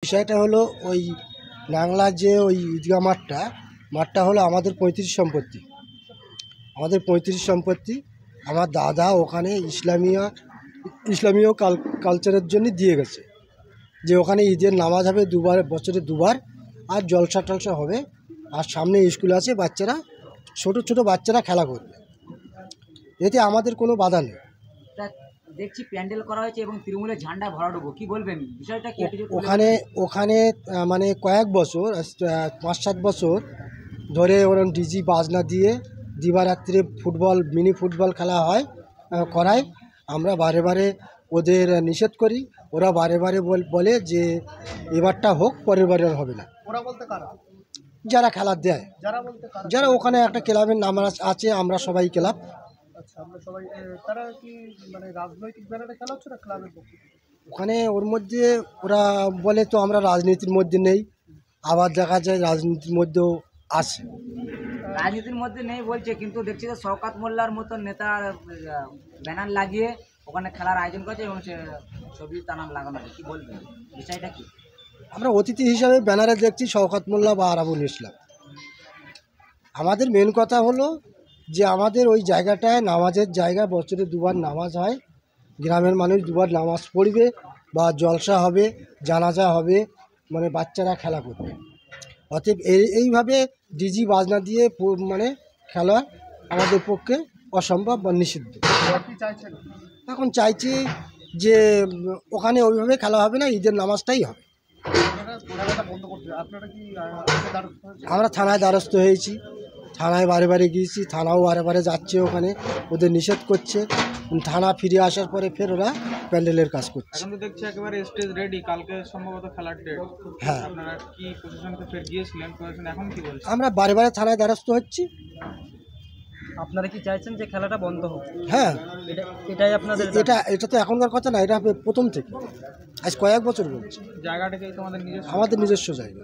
বিষয়টা হলো ওই নাংলার যে ওই ঈদগাহ মাঠটা হলো আমাদের পঁয়ত্রিশ সম্পত্তি। আমার দাদা ওখানে ইসলামীয় কালচারের জন্য দিয়ে গেছে, যে ওখানে ঈদের নামাজ হবে বছরে দুবার, আর জলসা টলসা হবে, আর সামনে স্কুল আছে, ছোট বাচ্চারা খেলা করবে, এতে আমাদের কোনো বাধা নেই। দেখছি প্যান্ডেল করা হয়েছে এবং তৃণমূলের ঝান্ডা ভরাডুবো, কি বলবেন বিষয়টা কি? ওখানে মানে কয়েক বছর 5-7 বছর ধরে ওরকম ডিজি বাজনা দিয়ে দিবারাত্রে মিনি ফুটবল খেলা করায়। আমরা বারে ওদের নিষেধ করি, ওরা বারে বলে যে এবারটা হোক, পরের বারে আর হবে না। ওরা বলতে কারা? যারা খেলা দেয়, যারা ওখানে একটা ক্লাবের নাম আছে, আমরা সবাই ক্লাব। আচ্ছা, আমরা সবাই তারা কি মানে রাজনৈতিক ব্যানারে খেলা হচ্ছে না ক্লাবের পক্ষে? ওখানে ওর মধ্যে ওরা বলে তো আমরা রাজনীতির মধ্যে নেই, আবার দেখা যায় রাজনীতির মধ্যেও আছে। রাজনীতির মধ্যে নেই বলছে, কিন্তু দেখছি যে শওকত মোল্লার মতো নেতার ব্যানার লাগিয়ে ওখানে খেলার আয়োজন করেছে এবং সে ছবি টানার লাগানো আছে, কি বলবেন বিষয়টা কি? আমরা অতিথি হিসাবে ব্যানারে দেখছি শওকত মোল্লা বা আরাবুল ইসলাম। আমাদের মেন কথা হলো যে আমাদের ওই জায়গাটায় নামাজের জায়গা, বছরে দুবার নামাজ হয়, গ্রামের মানুষ দুবার নামাজ পড়বে, বা জলসা হবে, জানাজা হবে, মানে বাচ্চারা খেলা করবে। অতএব এইভাবে ডিজি বাজনা দিয়ে মানে খেলা আমাদের পক্ষে অসম্ভব বা নিষিদ্ধ। এখন চাইছি যে ওখানে ওইভাবে খেলা হবে না, ঈদের নামাজটাই হবে। আমরা থানায় দ্বারস্থ হয়েছি, থানায় বারে গিয়েছি, থানাও বারে যাচ্ছে, ওখানে ওদের নিষেধ করছে। থানা ফিরে আসার পরে ফের ওরা প্যান্ডেলের কাজ করছে। এখন তো দেখছি একেবারে স্টেজ রেডি, কালকে সম্ভবত খেলার ডেট। হ্যাঁ, আপনারা কি প্রশাসনকে ফের গিয়েছিলেন, এখন কি বলছেন? আমরা বারে থানায় দ্বারস্থ হচ্ছি। আপনারা কি চাইছেন যে খেলাটা বন্ধ হোক? হ্যাঁ, এটাই আপনাদের? এটা তো এখনকার কথা না, এটা প্রথম থেকে, আজ কয়েক বছর বলছি। জায়গাটা কি আমাদের নিজস্ব জায়গা।